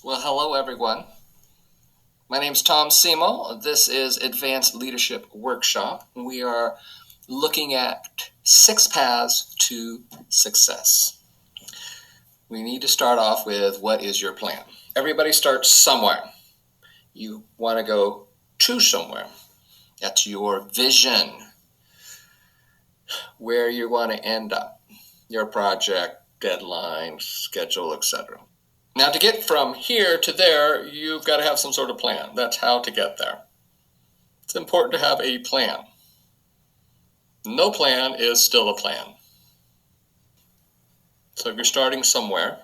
Well, hello everyone. My name's Tom Semo. This is Advanced Leadership Workshop. We are looking at 6 paths to success. We need to start off with, what is your plan? Everybody starts somewhere. You want to go to somewhere. That's your vision, where you want to end up, your project, deadline, schedule, etc. Now, to get from here to there, you've got to have some sort of plan. That's how to get there. It's important to have a plan. No plan is still a plan. So if you're starting somewhere,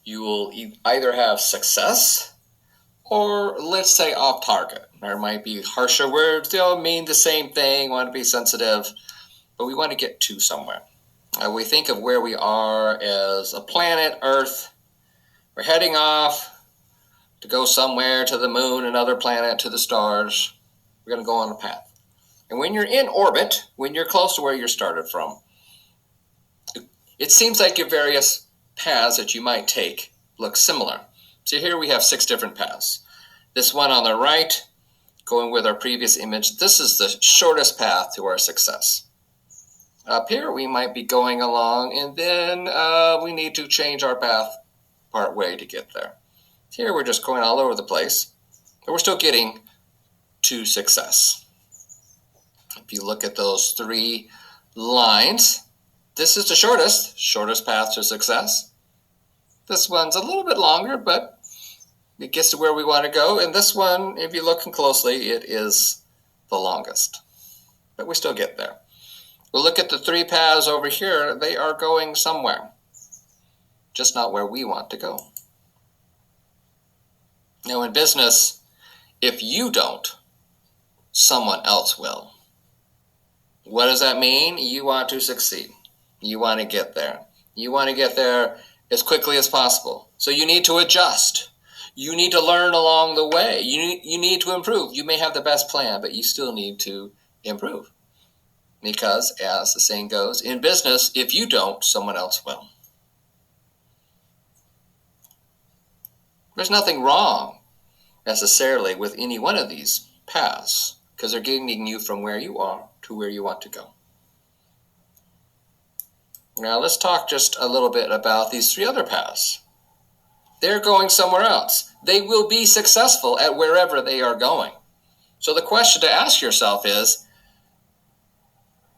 you will either have success or, let's say, off target. There might be harsher words. They all mean the same thing, want to be sensitive, but we want to get to somewhere. We think of where we are as a planet, Earth. We're heading off to go somewhere, to the moon, another planet, to the stars. We're going to go on a path. And when you're in orbit, when you're close to where you started from, it seems like your various paths that you might take look similar. So here we have 6 different paths. This one on the right, going with our previous image, this is the shortest path to our success. Up here we might be going along, and then we need to change our path part way to get there. Here we're just going all over the place, but we're still getting to success. If you look at those 3 lines, this is the shortest path to success. This one's a little bit longer, but it gets to where we want to go. And this one, if you look closely, it is the longest, but we still get there. We'll look at the 3 paths over here. They are going somewhere, just not where we want to go. Now, in business, if you don't, someone else will. What does that mean? You want to succeed. You want to get there. You want to get there as quickly as possible. So you need to adjust. You need to learn along the way. You need to improve. You may have the best plan, but you still need to improve. Because, as the saying goes, in business, if you don't, someone else will. There's nothing wrong necessarily with any one of these paths, because they're getting you from where you are to where you want to go. Now let's talk just a little bit about these 3 other paths. They're going somewhere else. They will be successful at wherever they are going. So the question to ask yourself is,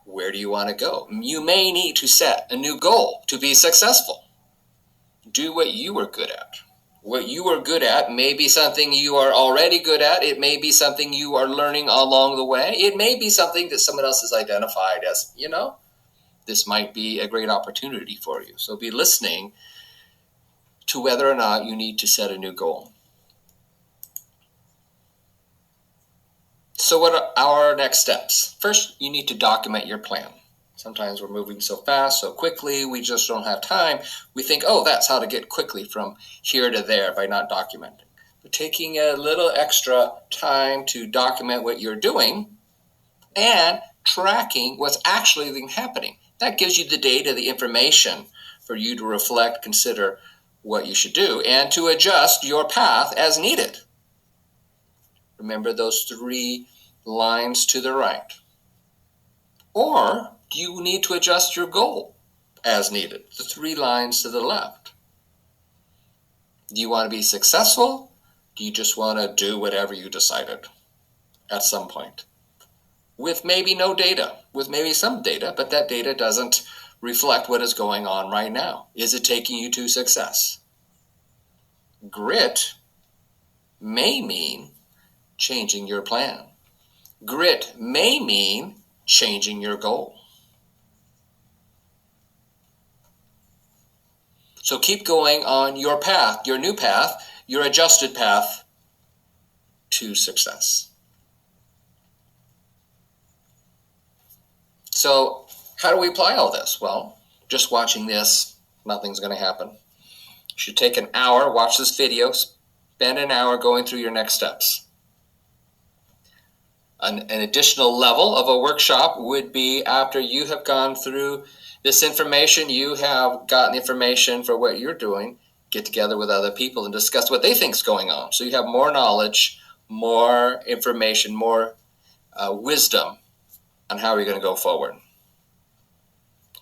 where do you want to go? You may need to set a new goal to be successful. Do what you are good at. What you are good at may be something you are already good at. It may be something you are learning along the way. It may be something that someone else has identified as, this might be a great opportunity for you. So be listening to whether or not you need to set a new goal. So what are our next steps? First, you need to document your plan. Sometimes we're moving so fast, so quickly, we just don't have time. We think, that's how to get quickly from here to there by not documenting. But taking a little extra time to document what you're doing and tracking what's actually happening. That gives you the data, the information for you to reflect, consider what you should do, and to adjust your path as needed. Remember those 3 lines to the right. Or do you need to adjust your goal as needed? The 3 lines to the left. Do you want to be successful? Do you just want to do whatever you decided at some point? With maybe no data, with maybe some data, but that data doesn't reflect what is going on right now. Is it taking you to success? Grit may mean changing your plan. Grit may mean changing your goal. So keep going on your path, your new path, your adjusted path to success. So how do we apply all this? Well, just watching this, nothing's going to happen. You should take an hour, watch this video, spend an hour going through your next steps. An additional level of a workshop would be after you have gone through this information, you have gotten information for what you're doing, get together with other people and discuss what they think is going on. So you have more knowledge, more information, more wisdom on how you're going to go forward.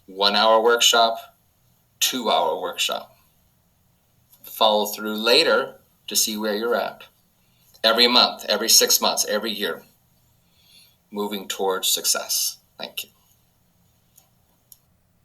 1 hour workshop, 2 hour workshop. Follow through later to see where you're at. Every month, every 6 months, every year, moving towards success. Thank you.